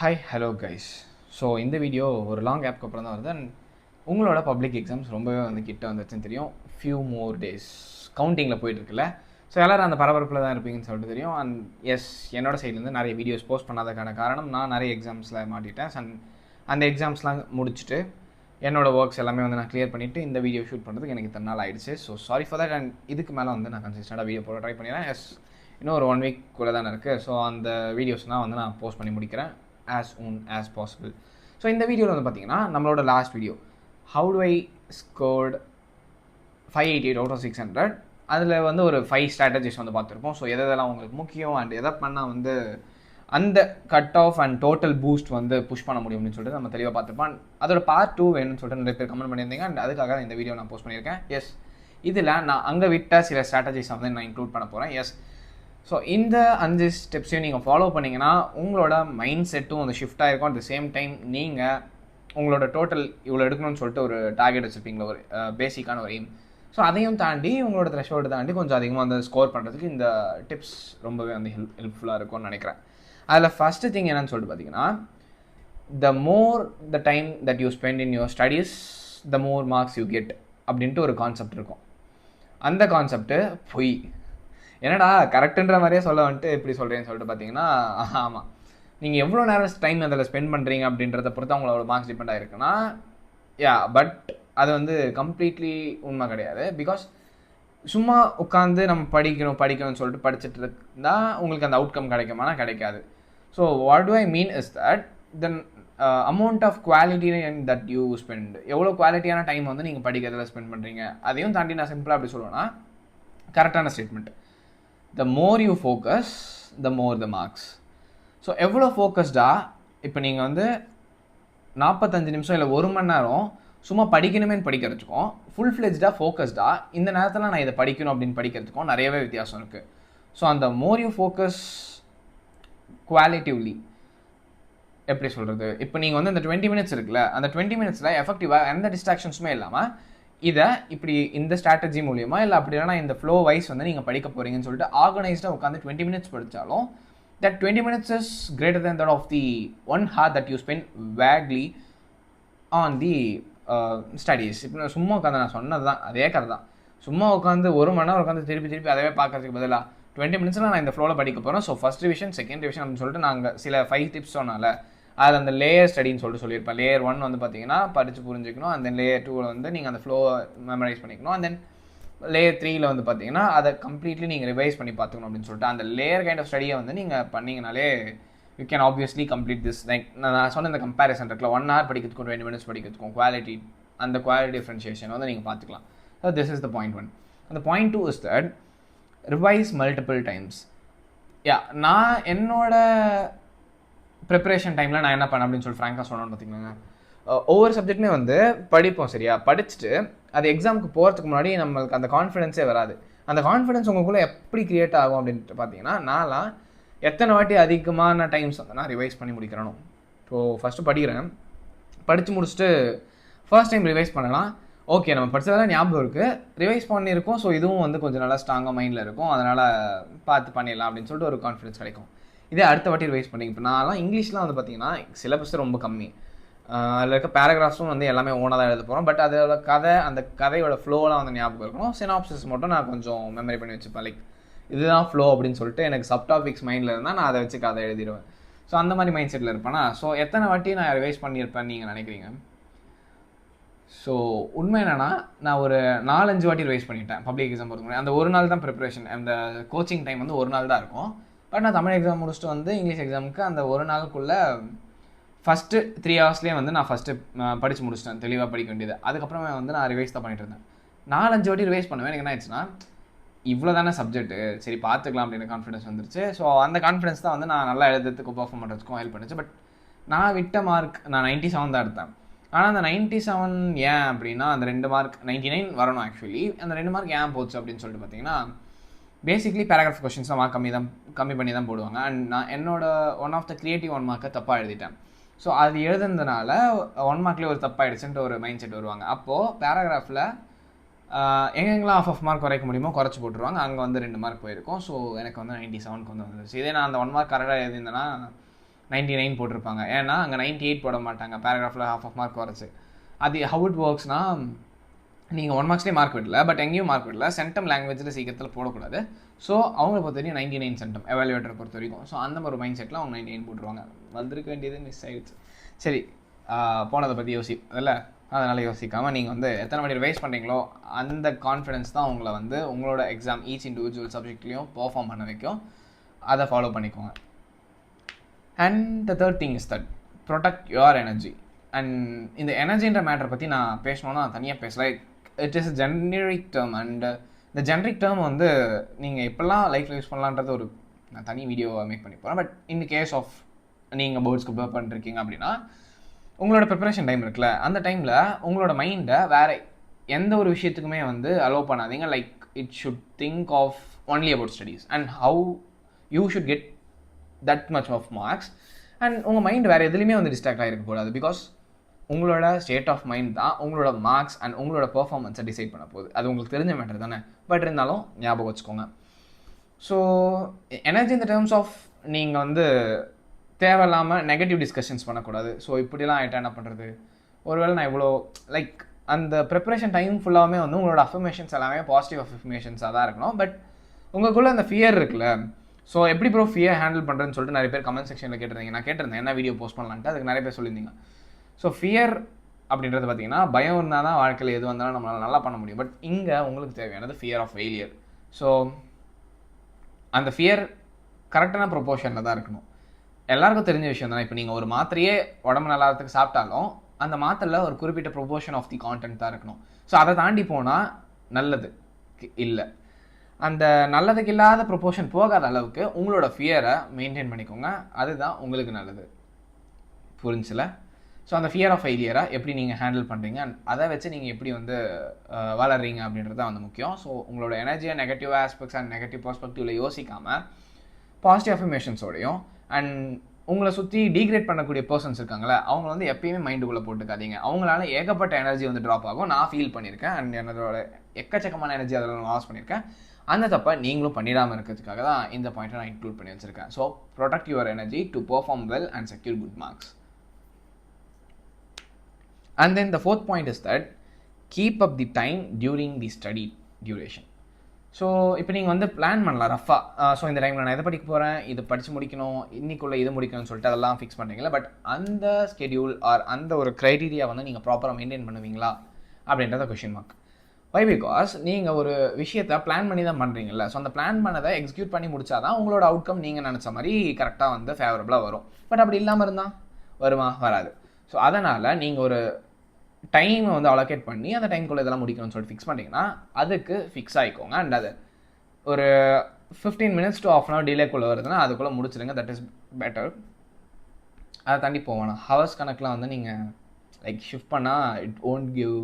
Hi hello guys. So இந்த video ஒரு long கேப்க்கு அப்புறம் தான் வருது. அண்ட் உங்களோட பப்ளிக் எக்ஸாம்ஸ் ரொம்பவே கிட்ட வந்துச்சுன்னு தெரியும். ஃபியூ மோர் டேஸ் கவுண்டிங்கில் போயிட்டுருக்குல்ல. ஸோ எல்லோரும் அந்த பரபரப்பில் தான் இருப்பீங்கன்னு சொல்லிட்டு தெரியும். அண்ட் எஸ், என்னோட சைட்லேருந்து நிறைய வீடியோஸ் போஸ்ட் பண்ணாததுக்கான காரணம் நான் நிறைய எக்ஸாம்ஸில் மாட்டிட்டேன். அண்ட் அந்த எக்ஸாம்ஸ்லாம் முடிச்சுட்டு என்னோடய ஒர்க்ஸ் எல்லாமே நான் கிளியர் பண்ணிவிட்டு இந்த வீடியோ ஷூட் பண்ணுறதுக்கு எனக்கு இத்தனை நாள் ஆகிடுச்சு. So sorry for that. And இதுக்கு மேலே நான் கன்சிஸ்டண்டாக வீடியோ போட ட்ரை பண்ணிடுறேன். எஸ், இன்னும் ஒரு 1 வீக் கூட தானே இருக்குது. ஸோ அந்த வீடியோஸ்லாம் நான் போஸ்ட் பண்ணி முடிக்கிறேன் as soon as possible. So இந்த வீடியோவில் பார்த்தீங்கன்னா நம்மளோட last video how do I scored 588 out of 600 அதில் ஒரு 5 ஸ்ட்ராட்டஜிஸ் பார்த்துருப்போம். ஸோ எதெல்லாம் உங்களுக்கு முக்கியம் அண்ட் எதை பண்ணால் அந்த cut off and total boost push பண்ண முடியும் அப்படின்னு சொல்லிட்டு நம்ம தெளிவாக பார்த்துருப்போம். அதோட பார்ட் 2 வேணும்னு சொல்லிட்டு நிறைய பேர் கமெண்ட் பண்ணியிருந்தீங்க. அண்ட் அதுக்காக இந்த வீடியோ நான் போஸ்ட் பண்ணியிருக்கேன். எஸ், இதில் நான் அங்கே விட்ட சில ஸ்ட்ராட்டஜிஸ் நான் இன்க்ளூட் பண்ண போகிறேன். எஸ், ஸோ இந்த 5 ஸ்டெப்ஸையும் நீங்கள் ஃபாலோ பண்ணிங்கன்னா உங்களோட மைண்ட் செட்டும் ஷிஃப்ட் ஆகிருக்கும். அட் த சேம் டைம் நீங்கள் உங்களோட டோட்டல் இவ்வளோ எடுக்கணும்னு சொல்லிட்டு ஒரு டார்கெட் வச்சுருப்பீங்களா, ஒரு பேசிக்கான ஒரு எய்ம். ஸோ அதையும் தாண்டி உங்களோட த்ரெஷ்ஹோல்டு தாண்டி கொஞ்சம் அதிகமாக ஸ்கோர் பண்ணுறதுக்கு இந்த டிப்ஸ் ரொம்பவே ஹெல்ப்ஃபுல்லாக இருக்கும்னு நினைக்கிறேன். அதில் ஃபஸ்ட்டு திங் என்னன்னு சொல்லிட்டு பார்த்தீங்கன்னா, the more the time that you spend in your studies the more marks you get அப்படின்ட்டு ஒரு கான்செப்ட் இருக்கும். அந்த கான்செப்ட்டு பொய். என்னடா கரெக்டுன்ற மாதிரியே சொல்ல எப்படி சொல்கிறேன்னு சொல்லிட்டு பார்த்தீங்கன்னா, ஆமாம், நீங்கள் எவ்வளோ நேரம் டைம் அதில் ஸ்பெண்ட் பண்ணுறீங்க அப்படின்றத பொறுத்து அவங்களோட மார்க்ஸ் டிபெண்ட் ஆகிருக்குன்னா, பட் அது கம்ப்ளீட்லி உண்மை கிடையாது. பிகாஸ் சும்மா உட்காந்து நம்ம படிக்கணும்னு சொல்லிட்டு படிச்சுட்டு இருந்தால் உங்களுக்கு அந்த அவுட்கம் கிடைக்குமானா கிடைக்காது. So what do I mean is that then amount of quality that you spend, எவ்வளோ குவாலிட்டியான டைம் நீங்கள் படிக்கிறதுல ஸ்பெண்ட் பண்ணுறீங்க. அதையும் தாண்டி நான் சிம்பிளாக அப்படி சொல்லுவேன்னா, கரெக்டான statement. The more you focus, the more the marks. So எவ்வளோ ஃபோக்கஸ்டாக இப்போ நீங்கள் 45 நிமிஷம் இல்லை 1 மணி நேரம் சும்மா படிக்கணுமேனு படிக்கிறதுக்கும் ஃபுல் ஃப்ளெஜ்டாக ஃபோக்கஸ்டாக இந்த நேரத்தில் நான் இதை படிக்கணும் அப்படின்னு படிக்கிறதுக்கும் நிறையவே வித்தியாசம் இருக்குது. ஸோ அந்த மோர் யூ ஃபோக்கஸ் குவாலிட்டிவ்லி, எப்படி சொல்கிறது, இப்போ நீங்கள் இந்த 20 மினிட்ஸ் இருக்குல்ல, அந்த 20 மினிட்ஸில் எஃபெக்டிவாக எந்த டிஸ்ட்ராக்ஷன்ஸுமே இல்லாமல் இதை இப்படி இந்த ஸ்ட்ராட்டஜி மூலியமா இல்லை அப்படி இல்லைனா இந்த ஃப்ளோ வைஸ் நீங்கள் படிக்க போகிறீங்கன்னு சொல்லிட்டு ஆர்கனைஸ்டாக உட்காந்து 20 மினிட்ஸ் படித்தாலும் that 20 minutes is greater than that of the 1 hour that you spend weekly on the studies. இப்போ சும்மா உட்காந்து நான் சொன்னது தான் அதே கதை தான். சும்மா உட்காந்து 1 மணி நேரம் உட்காந்து திருப்பி அதவே பார்க்கறதுக்கு பதிலாக 20 மினிட்ஸில் நான் இந்த ஃப்ளோவில் படிக்க போகிறேன். So first revision, second revision அப்படின்னு சொல்லிட்டு நாங்கள் சில 5 டிப்ஸ் சொன்னால அது அந்த லேயர் ஸ்டடின்னு சொல்லிட்டு சொல்லியிருப்பேன். லேயர் 1 பார்த்தீங்கன்னா படித்து புரிஞ்சுக்கணும். அண்ட் தென் லேயர் 2 நீங்கள் அந்த ஃப்ளோ மெமரைஸ் பண்ணிக்கணும். அண்ட் தென் லேயர் 3 பார்த்தீங்கன்னா அதை கம்ப்ளீட்லி நீங்கள் ரிவைஸ் பண்ணி பார்த்துக்கணும் அப்படின்னு சொல்லிட்டு அந்த லேயர் கைண்ட் ஆஃப் ஸ்டடியை நீங்கள் பண்ணிங்கனாலே you can obviously complete this. Like நான் சொன்ன இந்த கம்பேரிசன் இருக்குல்ல, 1 hour படிக்கிறதுக்கும் 20 மினிட்ஸ் படிக்கிறதுக்கும் குவாலிட்டி, அந்த குவாலிட்டி டிஃப்ரென்ஷியேஷன் நீங்கள் பார்த்துக்கலாம். So this is the point 1. அந்த point 2 is that revise multiple times. நான் என்னோட ப்ரிப்பரேஷன் டைமில் நான் என்ன பண்ணேன் அப்படின்னு சொல்லி ஃப்ராங்காக சொல்லணும்னு பார்த்தீங்கன்னா, ஒவ்வொரு சப்ஜெக்ட்டுமே படிப்போம் சரியா. படிச்சுட்டு அது எக்ஸாமுக்கு போகிறதுக்கு முன்னாடி நம்மளுக்கு அந்த கான்ஃபிடென்ஸே வராது. அந்த கான்ஃபிடென்ஸ் உங்களுக்குள்ளே எப்படி க்ரியேட் ஆகும் அப்படின்ட்டு பார்த்தீங்கன்னா, நான்லாம் எத்தனை வாட்டி அதிகமான டைம்ஸ் நான் ரிவைஸ் பண்ணி முடிக்கிறேனோ. ஸோ ஃபஸ்ட்டு படிக்கிறேன், படித்து முடிச்சுட்டு ஃபர்ஸ்ட் டைம் ரிவைஸ் பண்ணலாம். ஓகே, நம்ம படித்ததெல்லாம் ஞாபகம் இருக்குது, ரிவைஸ் பண்ணியிருக்கோம். ஸோ இதுவும் கொஞ்சம் நல்லா ஸ்ட்ராங்காக மைண்டில் இருக்கும், அதனால் பார்த்து பண்ணிடலாம் அப்படின்னு சொல்லிட்டு ஒரு கான்ஃபிடென்ஸ் கிடைக்கும். இதே அடுத்த வாட்டி ரிவைஸ் பண்ணிங்க. இப்போ நான்லாம் இங்கிலீஷ்லாம் பார்த்தீங்கன்னா சிலபஸ் ரொம்ப கம்மி. அதில் இருக்க பேராகிராஃப்ஸும் எல்லாமே ஓனாக தான் எழுத போகிறோம். பட் அதோட அந்த கதையோட ஃப்ளோலாம் ஞாபகம் இருக்கணும். சினாப்சிஸ் மட்டும் நான் கொஞ்சம் மெமரி பண்ணி வச்சுப்பேன். லைக் இதுதான் ஃப்ளோ அப்படின்னு சொல்லிட்டு எனக்கு சப்டாபிக்ஸ் மைண்டில் இருந்தால் நான் அதை வச்சு கதை எழுதிடுவேன். ஸோ அந்த மாதிரி மைண்ட் செட்டில் இருப்பேனா. ஸோ எத்தனை வாட்டி நான் ரிவைஸ் பண்ணியிருப்பேன்னு நீங்கள் நினைக்கிறீங்க? ஸோ உண்மை என்னென்னா, நான் ஒரு 4-5 வாட்டி ரிவைஸ் பண்ணிட்டேன் பப்ளிக் எக்ஸாம் போகிறதுக்கு முன்னாடி. அந்த ஒரு நாள் தான் ப்ரிப்பரேஷன், அந்த கோச்சிங் டைம் ஒரு நாள் தான் இருக்கும். பட் நான் தமிழ் எக்ஸாம் முடிச்சுட்டு இங்கிலீஷ் எக்ஸாமுக்கு அந்த ஒரு நாளுக்குள்ளே ஃபஸ்ட்டு 3 ஹவர்ஸ்லேயே நான் ஃபஸ்ட்டு படித்து முடிச்சிட்டேன், தெளிவாக படிக்க வேண்டியது. அதுக்கப்புறமே நான் ரிவைஸ் தான் பண்ணிட்டு இருந்தேன். 4-5 வாட்டி ரிவைஸ் பண்ணுவேன். எனக்கு என்ன ஆயிடுச்சுன்னா, இவ்வளோ தானே சப்ஜெக்ட்டு, சரி பார்த்துக்கலாம் அப்படின்னு கான்ஃபிடன்ஸ் வந்துருச்சு. ஸோ அந்த கான்ஃபிடன்ஸ் தான் நான் நல்லா எழுதுறதுக்கும் பர்ஃபார்ம் பண்ணுறதுக்கும் ஹெல்ப் பண்ணுச்சு. பட் நான் விட்ட மார்க் நான் 97 தான் எடுத்தேன். ஆனால் அந்த 97 ஏன் அப்படின்னா, அந்த 2 மார்க் 99 வரணும் ஆக்சுவலி. அந்த 2 மார்க் ஏன் போச்சு அப்படின்னு சொல்லிட்டு பார்த்தீங்கன்னா, பேசிக்லி பேராகிராஃப் கொஷின்ஸ்லாம் மார்க் கம்மி பண்ணி தான் போடுவாங்க. அண்ட் நான் என்னோட ஒன் ஆஃப் த கிரியேட்டிவ் 1 மார்க்கை தப்பாக எழுதிட்டேன். ஸோ அது எழுதுனதுனால 1 மார்க்லேயே ஒரு தப்பாகிடுச்சுன்ட்டு ஒரு மைண்ட் செட் வருவாங்க. அப்போது பேராகிராஃபில் எங்கெங்கெல்லாம் ஆஃப் மார்க் குறைக்க முடியுமோ குறைச்சி போட்டுருவாங்க. அங்கே 2 மார்க் போயிருக்கும். ஸோ எனக்கு 97க்கு வந்துருச்சு. இதே நான் அந்த 1 மார்க் கரெக்டாக எழுதியிருந்தேன்னா 99 போட்டிருப்பாங்க. ஏன்னா அங்கே 98 போட மாட்டாங்க, பேராகிராஃபில் ½ மார்க் குறைச்சி. அது ஹவு இட் ஒர்க்ஸ்னா, நீங்கள் 1 மார்க்ஸ்லேயே மார்க் விடல, பட் எங்கேயும் மார்க் விடல, சென்டம் லாங்குவேஜில் சீக்கிரத்தில் போடக்கூடாது. ஸோ அவங்கள பொறுத்த வரைக்கும் 99 சென்டம் எவாலுவேட்டரை பொறுத்த வரைக்கும். ஸோ அந்த ஒரு மைண்ட் செட்டில் அவங்க 99 போட்டுருவாங்க. வந்திருக்க வேண்டியது மிஸ் ஆகிடுச்சு. சரி, போனதை பற்றி அதில் அதனால் யோசிக்காமல் நீங்கள் வந்து எத்தனை வாட்டி ரிவைஸ் பண்ணுறீங்களோ அந்த கான்ஃபிடன்ஸ் தான் உங்களை வந்து உங்களோட எக்ஸாம் ஈச் இண்டிவிஜுவல் சப்ஜெக்ட்லேயும் பெர்ஃபார்ம் பண்ண வைக்கும். அதை ஃபாலோ பண்ணிக்கோங்க. And the third thing is that protect your energy. And இந்த எனர்ஜின்ற மேட்டரை பற்றி நான் பேசணுன்னா தனியாக பேசல. It is generic term. And இந்த ஜென்ரிக் டேர்ம் வந்து நீங்கள் எப்பெல்லாம் லைஃப்பில் யூஸ் பண்ணலான்றது ஒரு நான் தனி வீடியோவை மேக் பண்ணி போகிறேன். பட் இன் கேஸ் ஆஃப் நீங்கள் போர்ட்ஸ்க்கு ப்ரிப்பேர் பண்ணிருக்கீங்க அப்படின்னா, உங்களோட ப்ரிப்பரேஷன் டைம் இருக்குல்ல, அந்த டைமில் உங்களோட மைண்டை வேறு எந்த ஒரு விஷயத்துக்குமே வந்து அலோவ் பண்ணாதீங்க. Like it should think of only about studies and how you should get that much of marks. And உங்கள் மைண்ட் வேறு எதுலையுமே வந்து டிஸ்ட்ராக்ட் ஆகிருக்கக்கூடாது. பிகாஸ் உங்களோட ஸ்டேட் ஆஃப் மைண்ட் தான் உங்களோட மார்க்ஸ் அண்ட் உங்களோட பெர்ஃபார்மன்ஸை டிசைட் பண்ண போகுது. அது உங்களுக்கு தெரிஞ்ச மேட்டர் தானே, பட் இருந்தாலும் ஞாபகம் வச்சுக்கோங்க. ஸோ எனர்ஜி இந்த டேர்ம்ஸ் ஆஃப் நீங்கள் வந்து தேவையில்லாமல் நெகட்டிவ் டிஸ்கஷன்ஸ் பண்ணக்கூடாது. ஸோ இப்படிலாம் ஆகிட்டா என்ன பண்ணுறது, ஒருவேளை நான் இவ்வளோ லைக் அந்த ப்ரிப்பரேஷன் டைம் ஃபுல்லாகவே வந்து உங்களோட அஃபர்மேஷன்ஸ் எல்லாமே பாசிட்டிவ் அஃபர்மேஷன்ஸாக தான் இருக்கணும். பட் உங்களுக்குள்ளே அந்த ஃபியர் இருக்குல்ல, ஸோ எப்படி ப்ரோ ஃபியர் ஹேண்டில் பண்ணுறதுன்னு சொல்லிட்டு நிறைய பேர் கமெண்ட் செக்ஷனில் கேட்டிருந்தீங்க. நான் கேட்டிருந்தேன் என்ன வீடியோ போஸ்ட் பண்ணலான்ட்டு, அதுக்கு நிறைய பேர் சொல்லியிருந்தீங்க. ஸோ ஃபியர் அப்படின்றது பார்த்தீங்கன்னா, பயம் இருந்தால் தான் வாழ்க்கையில் எது வந்தாலும் நம்மளால் நல்லா பண்ண முடியும். பட் இங்கே உங்களுக்கு தேவையானது ஃபியர் ஆஃப் ஃபெயிலியர். ஸோ அந்த ஃபியர் கரெக்டான ப்ரொபோர்ஷனில் தான் இருக்கணும். எல்லாருக்கும் தெரிஞ்ச விஷயம் தானே. இப்போ நீங்கள் ஒரு மாத்திரையே உடம்பு நல்லாத்துக்கு சாப்பிட்டாலும் அந்த மாத்திரையில் ஒரு குறிப்பிட்ட ப்ரொபோர்ஷன் ஆஃப் தி கான்டென்ட் தான் இருக்கணும். ஸோ அதை தாண்டி போனால் நல்லது இல்லை. அந்த நல்லதுக்கு இல்லாத ப்ரொபோர்ஷன் போகாத அளவுக்கு உங்களோட ஃபியரை மெயின்டைன் பண்ணிக்கோங்க. அதுதான் உங்களுக்கு நல்லது. புரிஞ்சில? ஸோ அந்த ஃபியர் ஆஃப் ஃபெயிலியரை எப்படி நீங்கள் ஹேண்டில் பண்ணுறீங்க, அண்ட் அதை வச்சு நீங்கள் எப்படி வந்து வளர்றீங்க அப்படின்றது தான் வந்து முக்கியம். ஸோ உங்களோட எனர்ஜியை நெகட்டிவ் ஆஸ்பெக்ட்ஸ் அண்ட் நெகட்டிவ் பர்ஸ்பெக்டிவில் யோசிக்காமல் பாசிட்டிவ் அஃபர்மேஷன்ஸோடையும் அண்ட் உங்களை சுற்றி டீக்ரேட் பண்ணக்கூடிய பர்சன்ஸ் இருக்காங்களே, அவங்க வந்து எப்பயுமே மைண்டுக்குள்ளே போட்டுக்காதீங்க. அவங்களால ஏகப்பட்ட எனர்ஜி வந்து ட்ராப் ஆகும். நான் ஃபீல் பண்ணியிருக்கேன் அண்ட் என்னோட எக்கச்சக்கமான எனர்ஜி அதில் நான் லாஸ் பண்ணியிருக்கேன். அந்த தப்பை நீங்களும் பண்ணிடாமல் இருக்கிறதுக்காக தான் இந்த பாயிண்ட்டை நான் இன்க்ளூட் பண்ணி வச்சுருக்கேன். So protect your energy to perform well and secure good marks. And then the fourth point is that keep up the time during the study duration. So இப்போ நீங்கள் வந்து பிளான் பண்ணலாம் ரஃபாக. ஸோ இந்த டைமில் நான் எதை படிக்க போகிறேன், இது படித்து முடிக்கணும், இன்னைக்குள்ளே இது முடிக்கணும்னு சொல்லிட்டு அதெல்லாம் ஃபிக்ஸ் பண்ணுறீங்களா. பட் அந்த ஸ்கெடியூல் ஆர் அந்த ஒரு க்ரைட்டீரியா வந்து நீங்கள் ப்ராப்பராக மெயின்டைன் பண்ணுவீங்களா அப்படின்றத கொஷின் மார்க். வை? பிகாஸ் நீங்கள் ஒரு விஷயத்தை பிளான் பண்ணி தான் பண்ணுறீங்கல்ல. ஸோ அந்த பிளான் பண்ணதை எக்ஸிக்யூட் பண்ணி முடிச்சா தான் உங்களோட அவுட்கம் நீங்கள் நினச்ச மாதிரி கரெக்டாக வந்து ஃபேவரபுளாக வரும். பட் அப்படி இல்லாமல் இருந்தால் வருமா? வராது. ஸோ அதனால் நீங்கள் ஒரு டைமை வந்து அலோகேட் பண்ணி அந்த டைம்குள்ளே இதெல்லாம் முடிக்கணும்னு சொல்லிட்டு ஃபிக்ஸ் பண்ணிங்கன்னா அதுக்கு ஃபிக்ஸ் ஆகிக்கோங்க. அண்ட் அது ஒரு 15 minutes to ½ hour டிலேக்குள்ளே வருதுன்னா அதுக்குள்ளே முடிச்சிடுங்க. That is better. அதை தாண்டி போவேணா ஹவர்ஸ் கணக்கில் வந்து நீங்கள் லைக் ஷிஃப்ட் பண்ணால் it won't give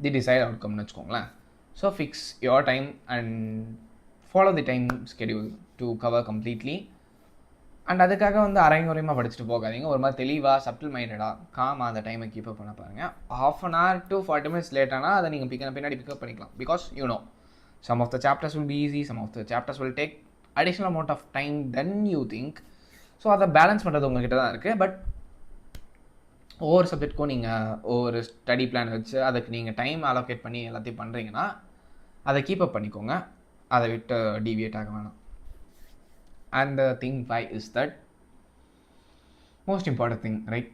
the desired அவுட்கம்னு வச்சுக்கோங்களேன். So fix your time and follow the time schedule to cover completely. And அதுக்காக வந்து அரைங்குறையமாக படிச்சுட்டு போகாதீங்க. ஒரு மாதிரி தெளிவாக சப்டில் மைண்டடாக காமாக அந்த டைமை கீப்பப் பண்ண பாருங்கள். ½ hour to 40 minutes லேட் ஆனால் அதை நீங்கள் பின்னாடி பிக்கப் பண்ணிக்கலாம். Because you know some of the chapters will be easy, some of the chapters will take additional amount of time than you think. So அதை பேலன்ஸ் பண்ணுறது உங்கள்கிட்ட தான் இருக்குது. பட் ஒவ்வொரு சப்ஜெக்ட்க்கும் நீங்கள் ஒவ்வொரு ஸ்டடி பிளான் வச்சு அதுக்கு நீங்கள் டைம் அலோகேட் பண்ணி எல்லாத்தையும் பண்ணுறீங்கன்னா அதை கீப்பப் பண்ணிக்கோங்க. அதை விட்டு டீவியேட் ஆக வேணாம். And the thing why is that most important thing, right?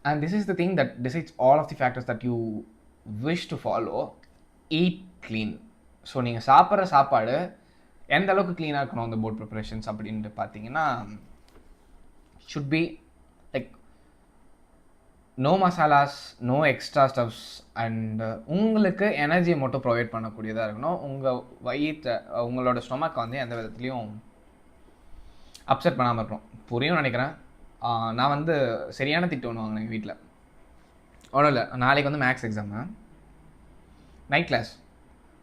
And this is the thing that decides all of the factors that you wish to follow. Eat clean. So நீங்கள் சாப்பிட்ற சாப்பாடு எந்த அளவுக்கு க்ளீனாக இருக்கணும் அந்த போர்ட் ப்ரிப்பரேஷன்ஸ் அப்படின்ட்டு பார்த்தீங்கன்னா, should be like no masalas, no extra stuffs and உங்களுக்கு எனர்ஜியை மட்டும் ப்ரொவைட் பண்ணக்கூடியதாக இருக்கணும். உங்கள் வயிற்றை உங்களோட ஸ்டொமக்கை வந்து எந்த விதத்துலையும் அப்செட் பண்ணாமல் இருக்கணும். புரியும் நினைக்கிறேன். நான் வந்து சரியான திட்டு ஒன்று வாங்கினேன் எங்கள் வீட்டில். ஒன்றும் இல்லை, நாளைக்கு வந்து maths exam, night class.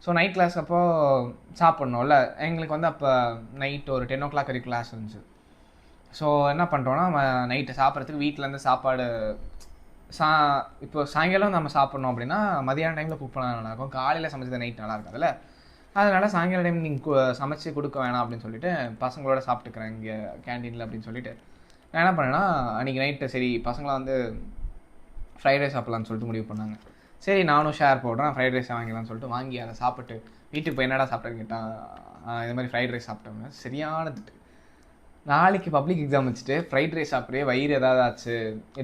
So night class அப்போது சாப்பிட்ணும்ல. எங்களுக்கு வந்து அப்போ நைட் ஒரு 10 o'clock வரைக்கும் கிளாஸ் இருந்துச்சு. ஸோ என்ன பண்ணுறோன்னா, நைட்டு சாப்பிட்றதுக்கு வீட்டிலேருந்து சாப்பாடு இப்போ சாயங்காலம் நம்ம சாப்பிட்ணும் அப்படின்னா மதியான டைமில் குக் பண்ண நல்லாயிருக்கும். காலையில் சமைச்சது நைட் நல்லா இருக்காதுல்ல. அதனால் சாயங்கால டைம் நீங்கள் சமைச்சு கொடுக்க வேணாம் அப்படின்னு சொல்லிட்டு பசங்களோட சாப்பிட்டுக்கிறேன் இங்கே கேன்டீனில் அப்படின்னு சொல்லிட்டு நான் என்ன பண்ணேன்னா அன்றைக்கி நைட்டு சரி பசங்களாம் வந்து ஃப்ரைட் ரைஸ் சாப்பிட்லான்னு சொல்லிட்டு முடிவு பண்ணாங்க. சரி நானும் ஷேர் போடுறேன் ஃப்ரைட் ரைஸ் வாங்கிக்கலாம்னு சொல்லிட்டு வாங்கி அதை சாப்பிட்டு வீட்டுக்கு போய் என்னடா சாப்பிட்டேன்னு கேட்டான். இது மாதிரி ஃப்ரைட் ரைஸ் சாப்பிட்டோம்னா சரியான திட்டு. நாளைக்கு பப்ளிக் எக்ஸாம் வச்சுட்டு ஃப்ரைட் ரைஸ் சாப்பிட்றே வயிறு ஏதாவது ஆச்சு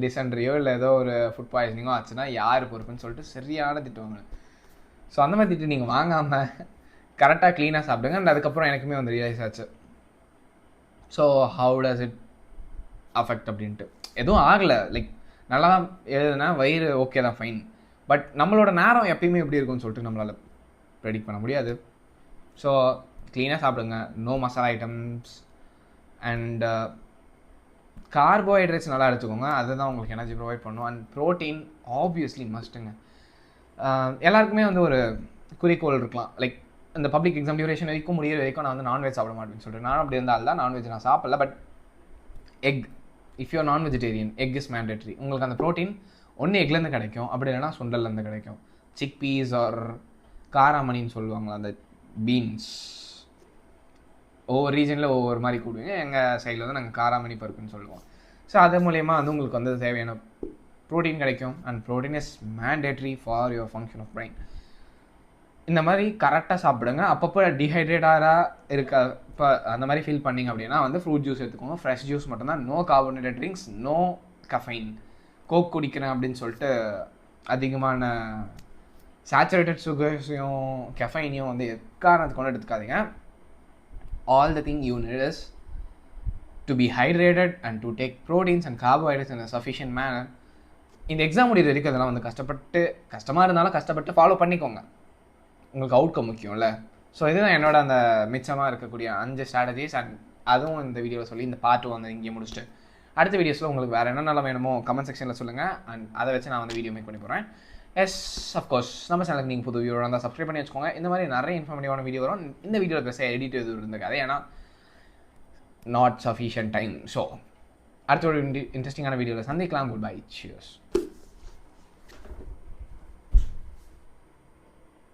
டிசென்ட்ரியோ இல்லை ஏதோ ஒரு ஃபுட் பாய்சனிங்கோ ஆச்சுன்னா யார் பொறுப்புன்னு சொல்லிட்டு சரியான திட்டுவாங்க. ஸோ அந்த மாதிரி திட்டு நீங்கள் வாங்காமல் கரெக்டாக க்ளீனாக சாப்பிடுங்க. அண்ட் அதுக்கப்புறம் எனக்குமே வந்து ரியலைஸ் ஆச்சு so how does it affect அப்படின்ட்டு. எதுவும் ஆகலை, லைக் நல்லா தான் எழுதுனா வயிறு ஓகே தான் ஃபைன். பட் நம்மளோட நேரம் எப்பயுமே எப்படி இருக்கும்னு சொல்லிட்டு நம்மளால் ப்ரெடிக்ட் பண்ண முடியாது. ஸோ க்ளீனாக சாப்பிடுங்க, no masala items and carbohydrates நல்லா எடுத்துக்கோங்க, அதுதான் உங்களுக்கு எனர்ஜி ப்ரொவைட் பண்ணும். அண்ட் ப்ரோட்டீன் ஆப்வியஸ்லி மஸ்ட்டுங்க. எல்லாருக்குமே வந்து ஒரு குறிக்கோள் இருக்கலாம், லைக் இந்த பப்ளிக் எக்ஸாம் டியூரேஷன் வரைக்கும் முடியிற வரைக்கும் நான் வந்து நான்வெஜ் சாப்பிட மாட்டேன்னு சொல்லிட்டு. நானும் அப்படி இருந்தால் தான் நான்வெஜ் நான் சாப்பிடல. பட் எக், இஃப் யூஆர் நான் வெஜிடேரியன் எக் இஸ் மேண்டேட்ரி. உங்களுக்கு அந்த ப்ரோட்டீன் ஒன்று எக்லேருந்து கிடைக்கும், அப்படி இல்லைனா சுண்டல்லேருந்து கிடைக்கும். சிக் பீஸ் ஆர் காராமணின்னு சொல்லுவாங்களா அந்த பீன்ஸ், ஒவ்வொரு ரீஜனில் ஒவ்வொரு மாதிரி கூடுவீங்க. எங்கள் சைடில் வந்து நாங்கள் காராமணி பருப்புன்னு சொல்லுவோம். ஸோ அது மூலயமா வந்து உங்களுக்கு வந்து தேவையான ப்ரோட்டீன் கிடைக்கும். And protein is mandatory for your function of brain. இந்த மாதிரி கரெக்டாக சாப்பிடுங்க. அப்பப்போ டீஹைட்ரேட்டாக இருக்க இப்போ அந்த மாதிரி ஃபீல் பண்ணிங்க அப்படின்னா வந்து ஃப்ரூட் ஜூஸ் எடுத்துக்கோங்க, ஃப்ரெஷ் ஜூஸ் மட்டும்தான், no carbonated drinks, no caffeine. Coke குடிக்கிறேன் அப்படின்னு சொல்லிட்டு அதிகமான சேச்சுரேட்டட் சுகர்ஸையும் கெஃபைனையும் வந்து எக்காரணத்துக்கு கொண்டு எடுத்துக்காதீங்க. All the thing you need is to be hydrated and to take proteins and carbohydrates in a sufficient manner. இந்த எக்ஸாம் முடிகிற வரைக்கும் அதெல்லாம் வந்து கஷ்டமாக இருந்தாலும் கஷ்டப்பட்டு ஃபாலோ பண்ணிக்கோங்க, உங்களுக்கு அவுட்கம் முக்கியம்ல. ஸோ இதுதான் என்னோட அந்த மிச்சமாக இருக்கக்கூடிய 5 ஸ்ட்ராட்டஜிஸ். அண்ட் அதுவும் இந்த வீடியோவில் சொல்லி இந்த பார்ட் வந்து இங்கே முடிச்சுட்டு அடுத்த வீடியோஸில் உங்களுக்கு வேறு என்னென்னலாம் வேணுமோ கமெண்ட் செக்ஷனில் சொல்லுங்கள். அண்ட் அதை வச்சு நான் வந்து வீடியோ மேக் பண்ணி போகிறேன். எஸ் அஃப்கோர்ஸ் நம்ம சேனலுக்கு நீங்கள் புது வியூவாக இருந்தால் சப்ஸ்கிரைப் பண்ணி வச்சுக்கோங்க. இந்த மாதிரி நிறைய இன்ஃபர்மேட்டிவான வீடியோ வரும். இந்த வீடியோவில் பேச எடிட் எதுவும் இருந்தது ஏன்னா நாட் சஃபிஷியன்ட் டைம். ஸோ அடுத்த ஒரு இன்ட்ரெஸ்டிங்கான வீடியோவில் சந்திக்கலாம். Good bye, cheers.